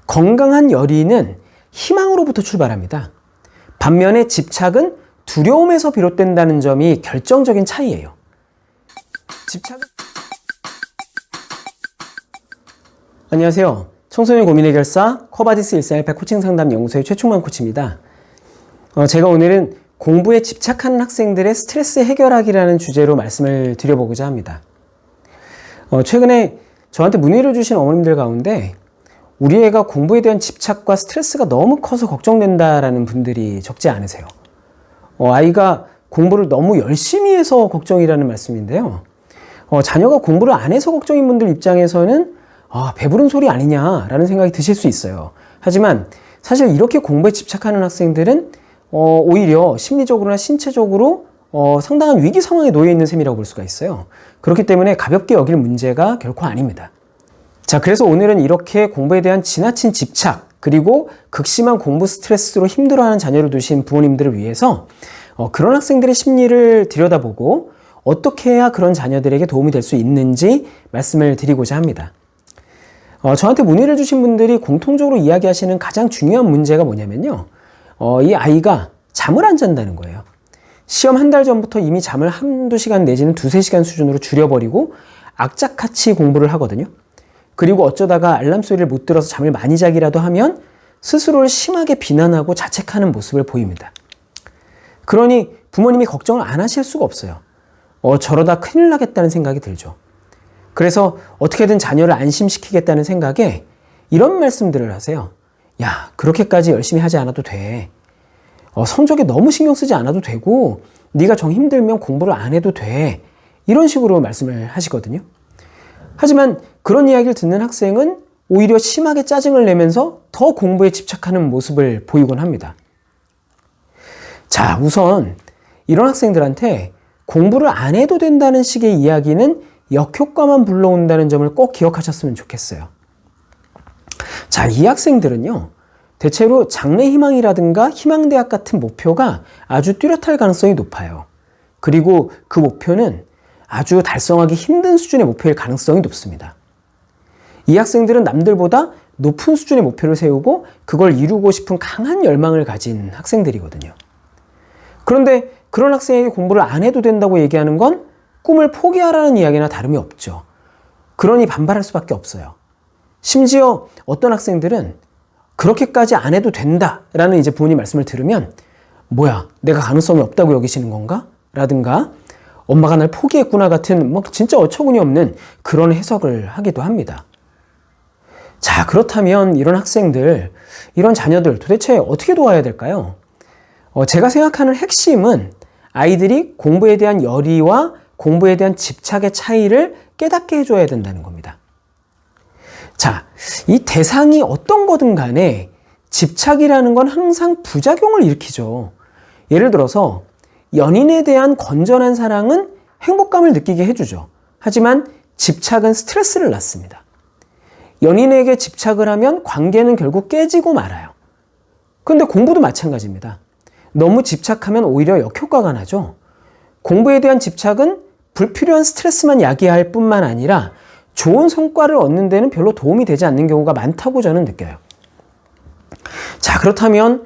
건강한 열의는 희망으로부터 출발합니다. 반면에 집착은 두려움에서 비롯된다는 점이 결정적인 차이예요. 안녕하세요. 청소년 고민 해결사 커바디스 1418 코칭 상담 연구소의 최충만 코치입니다. 제가 오늘은 공부에 집착하는 학생들의 스트레스 해결하기라는 주제로 말씀을 드려보고자 합니다. 최근에 저한테 문의를 주신 어머님들 가운데 우리 애가 공부에 대한 집착과 스트레스가 너무 커서 걱정된다라는 분들이 적지 않으세요. 아이가 공부를 너무 열심히 해서 걱정이라는 말씀인데요. 자녀가 공부를 안 해서 걱정인 분들 입장에서는 배부른 소리 아니냐라는 생각이 드실 수 있어요. 하지만 사실 이렇게 공부에 집착하는 학생들은 오히려 심리적으로나 신체적으로 상당한 위기 상황에 놓여 있는 셈이라고 볼 수가 있어요. 그렇기 때문에 가볍게 여길 문제가 결코 아닙니다. 자, 그래서 오늘은 이렇게 공부에 대한 지나친 집착, 그리고 극심한 공부 스트레스로 힘들어하는 자녀를 두신 부모님들을 위해서 그런 학생들의 심리를 들여다보고 어떻게 해야 그런 자녀들에게 도움이 될 수 있는지 말씀을 드리고자 합니다. 저한테 문의를 주신 분들이 공통적으로 이야기하시는 가장 중요한 문제가 뭐냐면요. 이 아이가 잠을 안 잔다는 거예요. 시험 한 달 전부터 이미 잠을 한두 시간 내지는 두세 시간 수준으로 줄여버리고 악착같이 공부를 하거든요. 그리고 어쩌다가 알람 소리를 못 들어서 잠을 많이 자기라도 하면 스스로를 심하게 비난하고 자책하는 모습을 보입니다. 그러니 부모님이 걱정을 안 하실 수가 없어요. 저러다 큰일 나겠다는 생각이 들죠. 그래서 어떻게든 자녀를 안심시키겠다는 생각에 이런 말씀들을 하세요. 야, 그렇게까지 열심히 하지 않아도 돼. 성적에 너무 신경 쓰지 않아도 되고 네가 정 힘들면 공부를 안 해도 돼. 이런 식으로 말씀을 하시거든요. 하지만 그런 이야기를 듣는 학생은 오히려 심하게 짜증을 내면서 더 공부에 집착하는 모습을 보이곤 합니다. 자, 우선 이런 학생들한테 공부를 안 해도 된다는 식의 이야기는 역효과만 불러온다는 점을 꼭 기억하셨으면 좋겠어요. 자, 이 학생들은요, 대체로 장래희망이라든가 희망대학 같은 목표가 아주 뚜렷할 가능성이 높아요. 그리고 그 목표는 아주 달성하기 힘든 수준의 목표일 가능성이 높습니다. 이 학생들은 남들보다 높은 수준의 목표를 세우고 그걸 이루고 싶은 강한 열망을 가진 학생들이거든요. 그런데 그런 학생에게 공부를 안 해도 된다고 얘기하는 건 꿈을 포기하라는 이야기나 다름이 없죠. 그러니 반발할 수밖에 없어요. 심지어 어떤 학생들은 그렇게까지 안 해도 된다라는 이제 부모님 말씀을 들으면 뭐야, 내가 가능성이 없다고 여기시는 건가? 라든가 엄마가 날 포기했구나 같은 진짜 어처구니 없는 그런 해석을 하기도 합니다. 자, 그렇다면 이런 학생들, 이런 자녀들 도대체 어떻게 도와야 될까요? 제가 생각하는 핵심은 아이들이 공부에 대한 열의와 공부에 대한 집착의 차이를 깨닫게 해줘야 된다는 겁니다. 자, 이 대상이 어떤 거든 간에 집착이라는 건 항상 부작용을 일으키죠. 예를 들어서 연인에 대한 건전한 사랑은 행복감을 느끼게 해주죠. 하지만 집착은 스트레스를 낳습니다. 연인에게 집착을 하면 관계는 결국 깨지고 말아요. 그런데 공부도 마찬가지입니다. 너무 집착하면 오히려 역효과가 나죠. 공부에 대한 집착은 불필요한 스트레스만 야기할 뿐만 아니라 좋은 성과를 얻는 데는 별로 도움이 되지 않는 경우가 많다고 저는 느껴요. 자, 그렇다면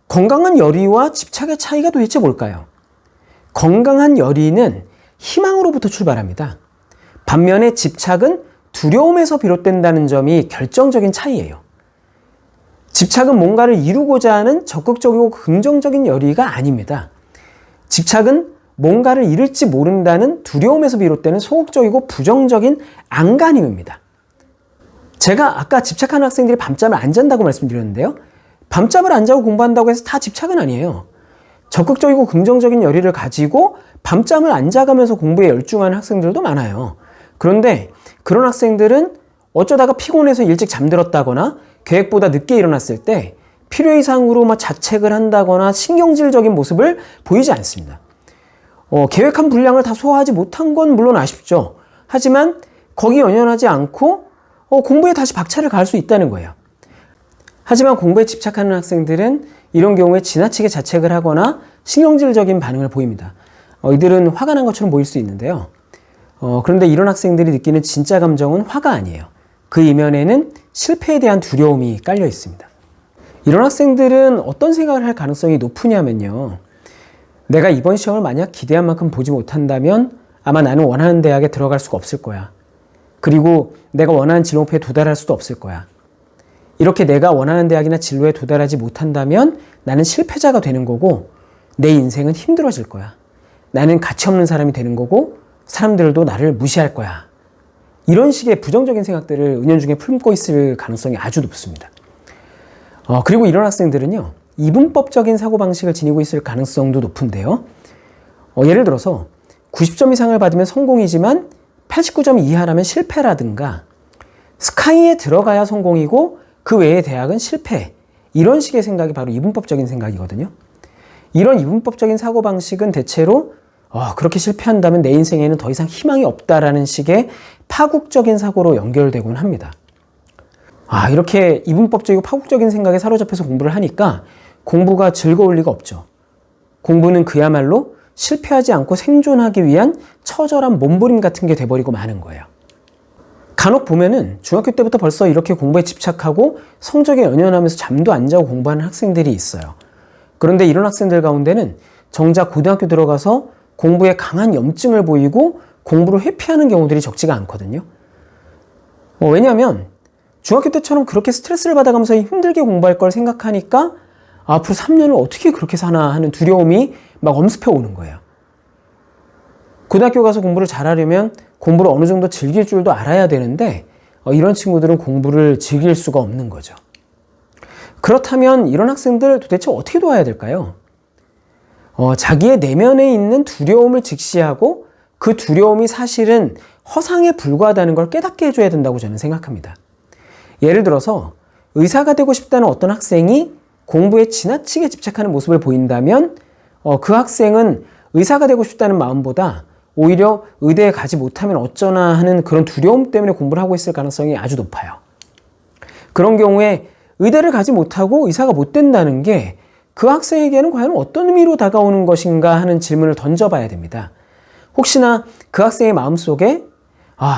건강한 열의와 집착의 차이가 도대체 뭘까요? 건강한 열의는 희망으로부터 출발합니다. 반면에 집착은 두려움에서 비롯된다는 점이 결정적인 차이예요. 집착은 뭔가를 이루고자 하는 적극적이고 긍정적인 열의가 아닙니다. 집착은 뭔가를 잃을지 모른다는 두려움에서 비롯되는 소극적이고 부정적인 안간힘입니다. 제가 아까 집착하는 학생들이 밤잠을 안 잔다고 말씀드렸는데요. 밤잠을 안 자고 공부한다고 해서 다 집착은 아니에요. 적극적이고 긍정적인 열의를 가지고 밤잠을 안 자가면서 공부에 열중하는 학생들도 많아요. 그런데 그런 학생들은 어쩌다가 피곤해서 일찍 잠들었다거나 계획보다 늦게 일어났을 때 필요 이상으로 자책을 한다거나 신경질적인 모습을 보이지 않습니다. 계획한 분량을 다 소화하지 못한 건 물론 아쉽죠. 하지만 거기 연연하지 않고 공부에 다시 박차를 가할 수 있다는 거예요. 하지만 공부에 집착하는 학생들은 이런 경우에 지나치게 자책을 하거나 신경질적인 반응을 보입니다. 이들은 화가 난 것처럼 보일 수 있는데요. 그런데 이런 학생들이 느끼는 진짜 감정은 화가 아니에요. 그 이면에는 실패에 대한 두려움이 깔려 있습니다. 이런 학생들은 어떤 생각을 할 가능성이 높으냐면요. 내가 이번 시험을 만약 기대한 만큼 보지 못한다면 아마 나는 원하는 대학에 들어갈 수가 없을 거야. 그리고 내가 원하는 진로 목표에 도달할 수도 없을 거야. 이렇게 내가 원하는 대학이나 진로에 도달하지 못한다면 나는 실패자가 되는 거고 내 인생은 힘들어질 거야. 나는 가치 없는 사람이 되는 거고 사람들도 나를 무시할 거야. 이런 식의 부정적인 생각들을 은연중에 품고 있을 가능성이 아주 높습니다. 그리고 이런 학생들은요, 이분법적인 사고방식을 지니고 있을 가능성도 높은데요. 예를 들어서 90점 이상을 받으면 성공이지만 89점 이하라면 실패라든가 스카이에 들어가야 성공이고 그 외의 대학은 실패. 이런 식의 생각이 바로 이분법적인 생각이거든요. 이런 이분법적인 사고방식은 대체로 그렇게 실패한다면 내 인생에는 더 이상 희망이 없다라는 식의 파국적인 사고로 연결되곤 합니다. 이렇게 이분법적이고 파국적인 생각에 사로잡혀서 공부를 하니까 공부가 즐거울 리가 없죠. 공부는 그야말로 실패하지 않고 생존하기 위한 처절한 몸부림 같은 게 돼버리고 마는 거예요. 간혹 보면은 중학교 때부터 벌써 이렇게 공부에 집착하고 성적에 연연하면서 잠도 안 자고 공부하는 학생들이 있어요. 그런데 이런 학생들 가운데는 정작 고등학교 들어가서 공부에 강한 염증을 보이고 공부를 회피하는 경우들이 적지가 않거든요. 왜냐하면 중학교 때처럼 그렇게 스트레스를 받아가면서 힘들게 공부할 걸 생각하니까 앞으로 3년을 어떻게 그렇게 사나 하는 두려움이 막 엄습해 오는 거예요. 고등학교 가서 공부를 잘하려면 공부를 어느 정도 즐길 줄도 알아야 되는데 이런 친구들은 공부를 즐길 수가 없는 거죠. 그렇다면 이런 학생들 도대체 어떻게 도와야 될까요? 자기의 내면에 있는 두려움을 직시하고 그 두려움이 사실은 허상에 불과하다는 걸 깨닫게 해줘야 된다고 저는 생각합니다. 예를 들어서 의사가 되고 싶다는 어떤 학생이 공부에 지나치게 집착하는 모습을 보인다면 그 학생은 의사가 되고 싶다는 마음보다 오히려 의대에 가지 못하면 어쩌나 하는 그런 두려움 때문에 공부를 하고 있을 가능성이 아주 높아요. 그런 경우에 의대를 가지 못하고 의사가 못 된다는 게 그 학생에게는 과연 어떤 의미로 다가오는 것인가 하는 질문을 던져봐야 됩니다. 혹시나 그 학생의 마음속에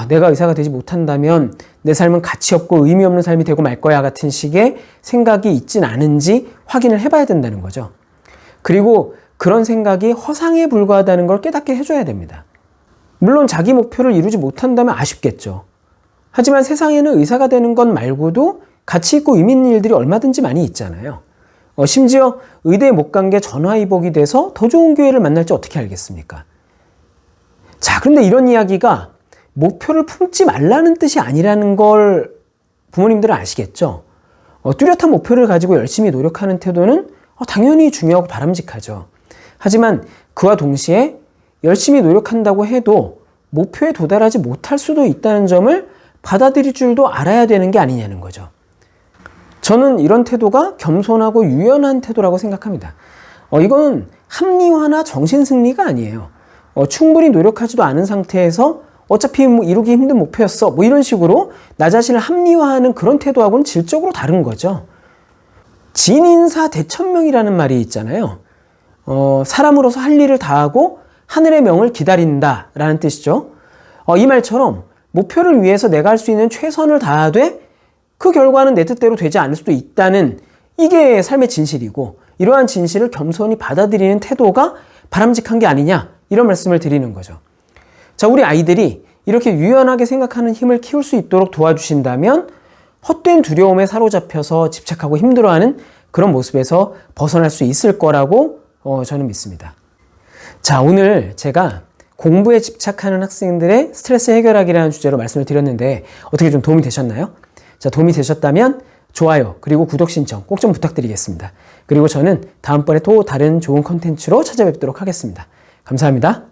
내가 의사가 되지 못한다면 내 삶은 가치 없고 의미 없는 삶이 되고 말 거야 같은 식의 생각이 있진 않은지 확인을 해봐야 된다는 거죠. 그리고 그런 생각이 허상에 불과하다는 걸 깨닫게 해줘야 됩니다. 물론 자기 목표를 이루지 못한다면 아쉽겠죠. 하지만 세상에는 의사가 되는 것 말고도 가치 있고 의미 있는 일들이 얼마든지 많이 있잖아요. 심지어 의대에 못 간 게 전화위복이 돼서 더 좋은 기회를 만날지 어떻게 알겠습니까? 자, 그런데 이런 이야기가 목표를 품지 말라는 뜻이 아니라는 걸 부모님들은 아시겠죠? 뚜렷한 목표를 가지고 열심히 노력하는 태도는 당연히 중요하고 바람직하죠. 하지만 그와 동시에 열심히 노력한다고 해도 목표에 도달하지 못할 수도 있다는 점을 받아들일 줄도 알아야 되는 게 아니냐는 거죠. 저는 이런 태도가 겸손하고 유연한 태도라고 생각합니다. 이건 합리화나 정신승리가 아니에요. 충분히 노력하지도 않은 상태에서 어차피 이루기 힘든 목표였어. 이런 식으로 나 자신을 합리화하는 그런 태도하고는 질적으로 다른 거죠. 진인사 대천명이라는 말이 있잖아요. 사람으로서 할 일을 다하고 하늘의 명을 기다린다 라는 뜻이죠. 이 말처럼 목표를 위해서 내가 할 수 있는 최선을 다하되 그 결과는 내 뜻대로 되지 않을 수도 있다는 이게 삶의 진실이고 이러한 진실을 겸손히 받아들이는 태도가 바람직한 게 아니냐 이런 말씀을 드리는 거죠. 자, 우리 아이들이 이렇게 유연하게 생각하는 힘을 키울 수 있도록 도와주신다면 헛된 두려움에 사로잡혀서 집착하고 힘들어하는 그런 모습에서 벗어날 수 있을 거라고 저는 믿습니다. 자, 오늘 제가 공부에 집착하는 학생들의 스트레스 해결하기라는 주제로 말씀을 드렸는데 어떻게 좀 도움이 되셨나요? 자, 도움이 되셨다면 좋아요 그리고 구독 신청 꼭 좀 부탁드리겠습니다. 그리고 저는 다음번에 또 다른 좋은 컨텐츠로 찾아뵙도록 하겠습니다. 감사합니다.